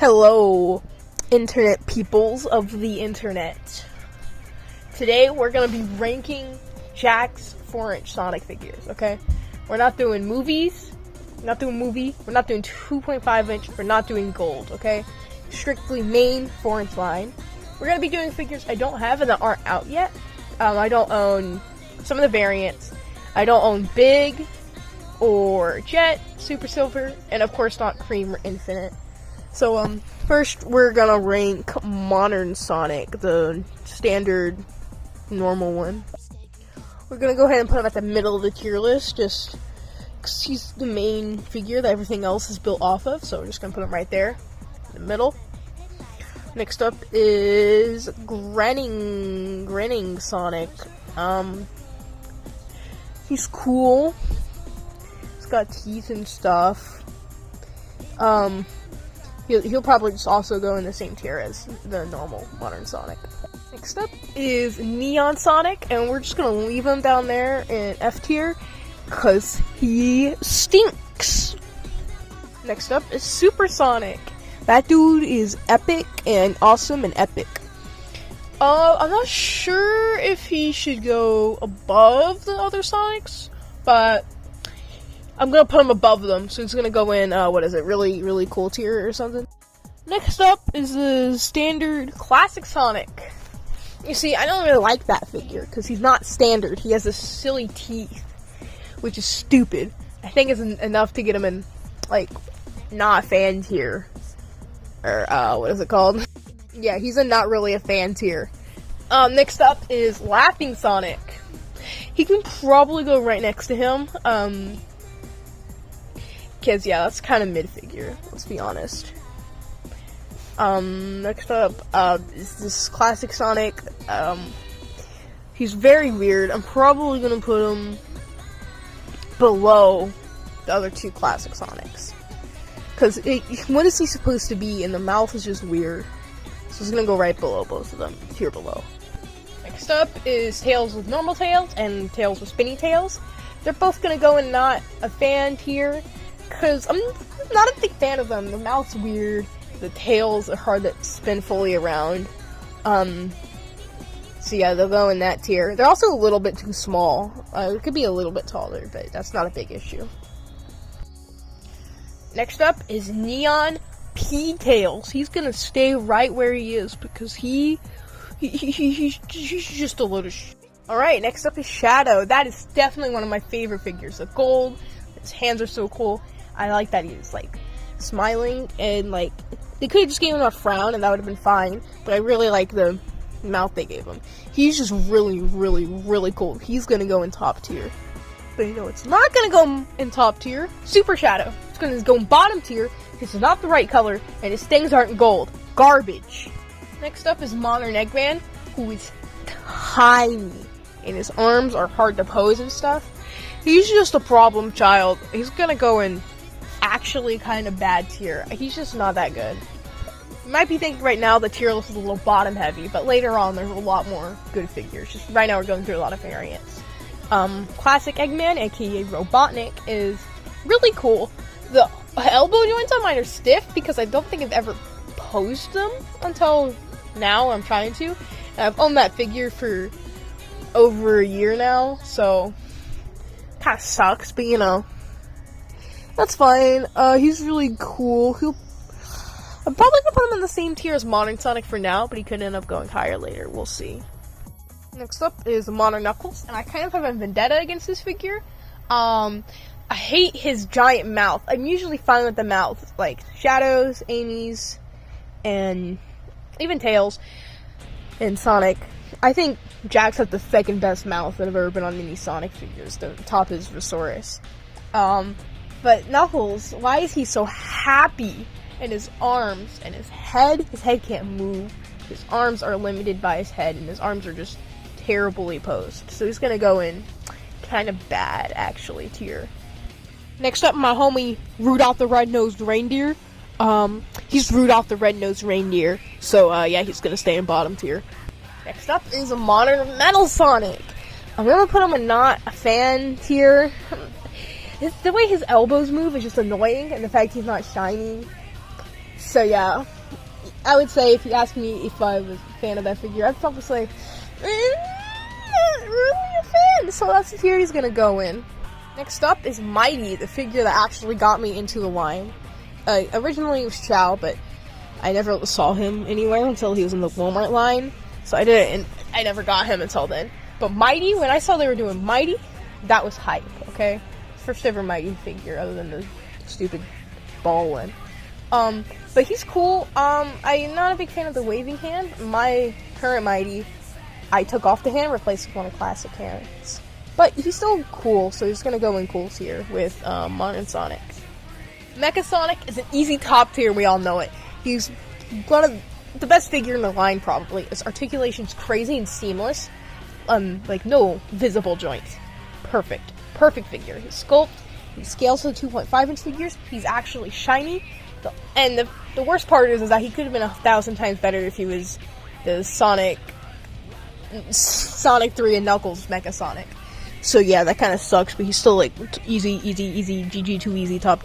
Hello, internet peoples of the internet. Today we're going to be ranking Jakks 4-inch Sonic figures, okay? We're not doing movies, we're not doing 2.5-inch, we're not doing gold, okay? Strictly main 4-inch line. We're going to be doing figures I don't have and that aren't out yet. I don't own some of the variants. I don't own Big or Jet, Super Silver, and of course not Cream or Infinite. So, first we're gonna rank Modern Sonic, the standard, normal one. We're gonna go ahead and put him at the middle of the tier list, just because he's the main figure that everything else is built off of, so we're just gonna put him right there, in the middle. Next up is Grinning Sonic. He's cool. He's got teeth and stuff. He'll probably just also go in the same tier as the normal Modern Sonic. Next up is Neon Sonic, and we're just gonna leave him down there in F tier, because he stinks. Next up is Super Sonic. That dude is epic and awesome and epic. I'm not sure if he should go above the other Sonics, but I'm gonna put him above them, so he's gonna go in, really, really cool tier or something. Next up is the standard Classic Sonic. You see, I don't really like that figure, because he's not standard. He has this silly teeth, which is stupid. I think it's enough to get him in, not fan tier. Or, what is it called? Yeah, he's in not really a fan tier. Next up is Laughing Sonic. He can probably go right next to him, because, yeah, that's kind of mid-figure, let's be honest. Next up, is this Classic Sonic. He's very weird. I'm probably gonna put him below the other two Classic Sonics. Because, what is he supposed to be? And the mouth is just weird. So he's gonna go right below both of them, here below. Next up is Tails with normal tails and Tails with spinny tails. They're both gonna go in not a fan tier, because I'm not a big fan of them. The mouth's weird, the tails are hard to spin fully around. So yeah, they'll go in that tier. They're also a little bit too small. It could be a little bit taller, but that's not a big issue. Next up is Neon P-Tails. He's gonna stay right where he is, because he's just a little Alright, next up is Shadow. That is definitely one of my favorite figures. The gold, his hands are so cool. I like that he's, smiling, and, they could have just given him a frown, and that would have been fine, but I really like the mouth they gave him. He's just really, really, really cool. He's gonna go in top tier. But you know, it's not gonna go in top tier. Super Shadow. It's gonna go in bottom tier, because it's not the right color, and his things aren't gold. Garbage. Next up is Modern Eggman, who is tiny, and his arms are hard to pose and stuff. He's just a problem child. He's gonna go in actually kind of bad tier. He's just not that good. You might be thinking right now the tier list is a little bottom heavy, but later on there's a lot more good figures. Just right now we're going through a lot of variants. Classic Eggman, aka Robotnik, is really cool. The elbow joints on mine are stiff because I don't think I've ever posed them until now. I'm trying to. And I've owned that figure for over a year now, so kind of sucks, but you know, that's fine. He's really cool. I'm probably gonna put him in the same tier as Modern Sonic for now, but he could end up going higher later. We'll see. Next up is Modern Knuckles, and I kind of have a vendetta against this figure. I hate his giant mouth. I'm usually fine with the mouth, like Shadows, Amy's, and even Tails, and Sonic. I think Jakks has the second best mouth that have ever been on any Sonic figures. The top is Resaurus. But Knuckles, why is he so happy? And his arms and his head can't move. His arms are limited by his head, and his arms are just terribly posed. So he's gonna go in kind of bad, actually, tier. Next up, my homie Rudolph the Red-Nosed Reindeer. He's Rudolph the Red-Nosed Reindeer. So, yeah, he's gonna stay in bottom tier. Next up is a Modern Metal Sonic. I'm gonna put him in not a fan tier. The way his elbows move is just annoying, and the fact he's not shiny. So yeah, I would say if you asked me if I was a fan of that figure, I'd probably say, not really a fan. So that's the tier he's gonna go in. Next up is Mighty, the figure that actually got me into the line. Originally it was Chow, but I never saw him anywhere until he was in the Walmart line. So I never got him until then. But Mighty, when I saw they were doing Mighty, that was hype, okay? First ever Mighty figure, other than the stupid ball one. But he's cool. I'm not a big fan of the wavy hand. My current Mighty, I took off the hand, replaced with one of classic hands. But he's still cool, so he's gonna go in cool tier with Modern Sonic. Mecha Sonic is an easy top tier, we all know it. He's one of the best figure in the line, probably. His articulation's crazy and seamless. Like no visible joints. Perfect figure. His sculpt, he scales to the 2.5-inch figures. He's actually shiny. And the worst part is that he could have been 1,000 times better if he was the Sonic 3 and Knuckles Mecha Sonic. So yeah, that kind of sucks, but he's still like easy, GG too easy top.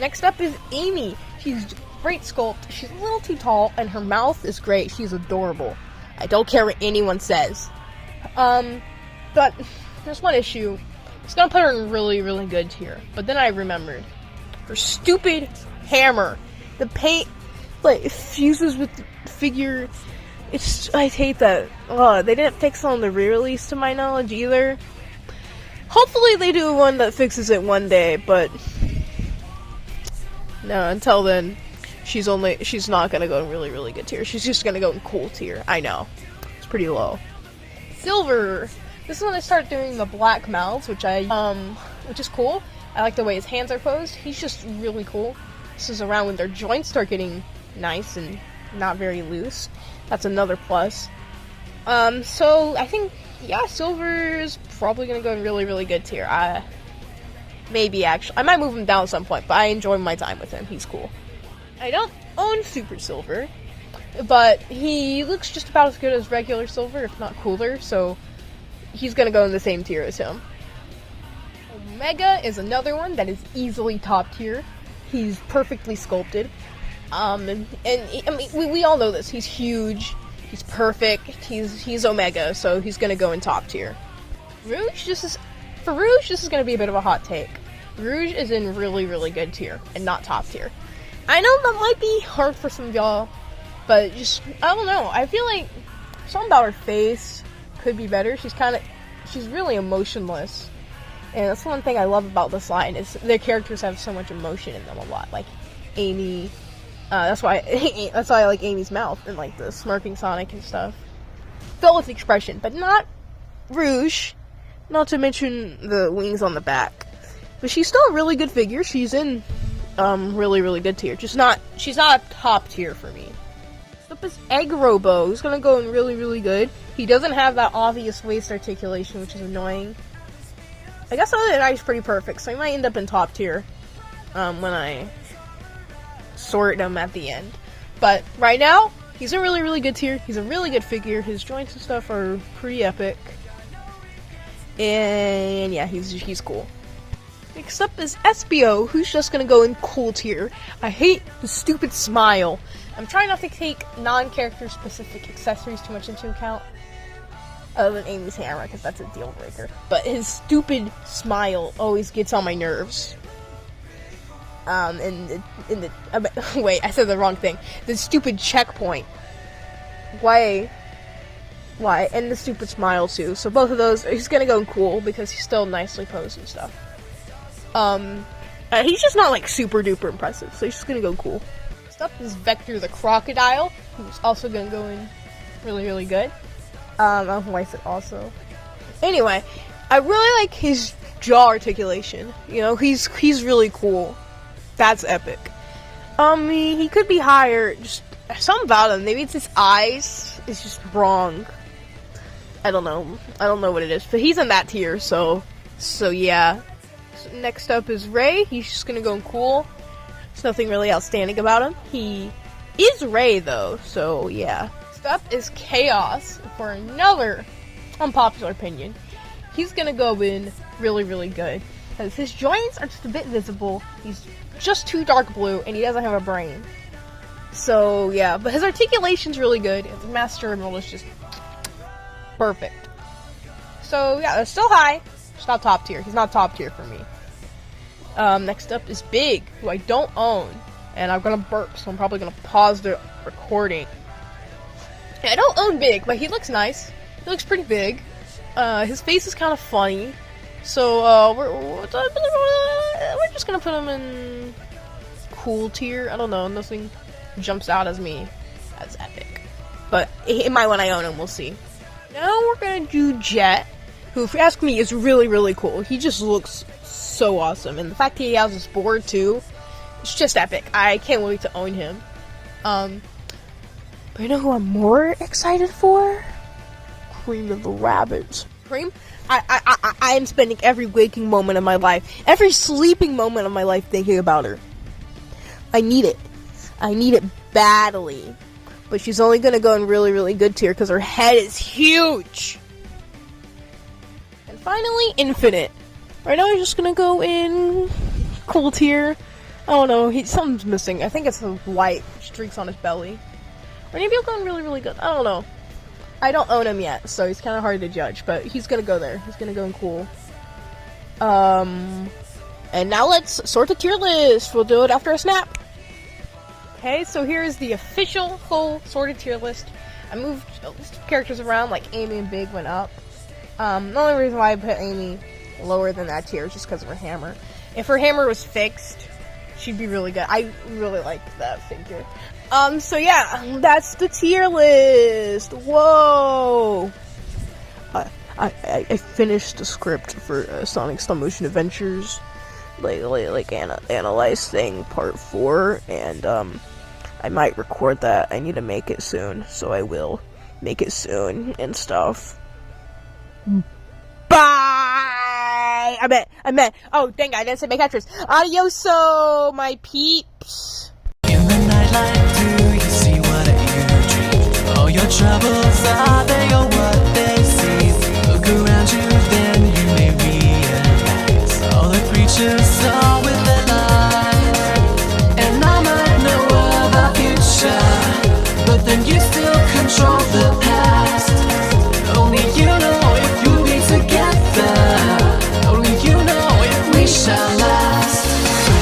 Next up is Amy. She's great sculpt. She's a little too tall, and her mouth is great. She's adorable. I don't care what anyone says. But there's one issue. It's gonna put her in really, really good tier. But then I remembered her stupid hammer. The paint like fuses with the figure. I hate that. They didn't fix it on the re-release to my knowledge either. Hopefully they do one that fixes it one day, but no, until then, she's not gonna go in really, really good tier. She's just gonna go in cool tier. I know. It's pretty low. Silver. This is when they start doing the black mouths, which is cool. I like the way his hands are posed. He's just really cool. This is around when their joints start getting nice and not very loose. That's another plus. So I think, yeah, Silver is probably gonna go in really, really good tier. Maybe actually, I might move him down at some point, but I enjoy my time with him. He's cool. I don't own Super Silver, but he looks just about as good as regular Silver, if not cooler. So he's gonna go in the same tier as him. Omega is another one that is easily top tier. He's perfectly sculpted. I mean, we all know this. He's huge. He's perfect. He's Omega, so he's gonna go in top tier. Rouge, this is gonna be a bit of a hot take. Rouge is in really, really good tier and not top tier. I know that might be hard for some of y'all, but I don't know. I feel like something about her face could be better. She's really emotionless. And that's one thing I love about this line, is their characters have so much emotion in them a lot. Like Amy, that's why I like Amy's mouth and like the smirking Sonic and stuff. Filled with expression, but not Rouge. Not to mention the wings on the back. But she's still a really good figure. She's in really, really good tier. She's not top tier for me. Next up is Egg Robo, who's gonna go in really, really good. He doesn't have that obvious waist articulation, which is annoying. I guess other than that, he's pretty perfect, so he might end up in top tier when I sort him at the end. But right now, he's a really, really good tier. He's a really good figure. His joints and stuff are pretty epic. And yeah, he's cool. Next up is SBO, who's just gonna go in cool tier. I hate the stupid smile. I'm trying not to take non-character specific accessories too much into account. Other than Amy's hammer, because that's a deal breaker. But his stupid smile always gets on my nerves. Wait, I said the wrong thing. The stupid checkpoint. Why? And the stupid smile too. So both of those, he's gonna go cool because he's still nicely posed and stuff. He's just not like super duper impressive, so he's just gonna go cool. Next up is Vector the Crocodile, who's also gonna go in really, really good. I don't know why I said also. Anyway, I really like his jaw articulation. You know, he's really cool. That's epic. He could be higher. Just something about him. Maybe it's his eyes. It's just wrong. I don't know. I don't know what it is, but he's in that tier. So yeah. So next up is Ray. He's just gonna go cool. There's nothing really outstanding about him. He is Ray though. So yeah. Next up is Chaos, for another unpopular opinion. He's gonna go in really, really good, because his joints are just a bit visible. He's just too dark blue, and he doesn't have a brain. So yeah, but his articulation's really good. The master emerald is just perfect. So yeah, it's still high. It's not top tier. He's not top tier for me. Next up is Big, who I don't own, and I'm gonna burp, so I'm probably gonna pause the recording. I don't own Big, but he looks nice. He looks pretty big. His face is kind of funny, so we're just gonna put him in cool tier. I don't know, nothing jumps out as me as epic, but he might when I own him. We'll see. Now we're gonna do Jet, who, if you ask me, is really, really cool. He just looks so awesome, and the fact that he has this board too, it's just epic. I can't wait to own him. But you know who I'm more excited for? Cream of the Rabbit. Cream? I am spending every waking moment of my life, every sleeping moment of my life thinking about her. I need it. I need it badly. But she's only gonna go in really, really good tier because her head is huge. And finally, Infinite. Right now, I'm just gonna go in cool tier. I don't know. Something's missing. I think it's the white streaks on his belly. Or maybe he'll go in really, really good. I don't know. I don't own him yet, so he's kind of hard to judge. But he's gonna go there. He's gonna go in cool. And now let's sort the tier list. We'll do it after a snap. Okay, so here's the official full sorted tier list. I moved a list of characters around, like Amy and Big went up. The only reason why I put Amy lower than that tier is just because of her hammer. If her hammer was fixed, she'd be really good. I really like that figure. So yeah, that's the tier list. Whoa! I finished the script for Sonic Stop Motion Adventures, like Analyze Thing Part 4, and I might record that. I need to make it soon, so I will make it soon and stuff. Bye! I meant, oh, dang, I didn't say my catchphrase. Adioso, my peeps. In the nightlight, do you see what you dream? All your troubles, are they or what they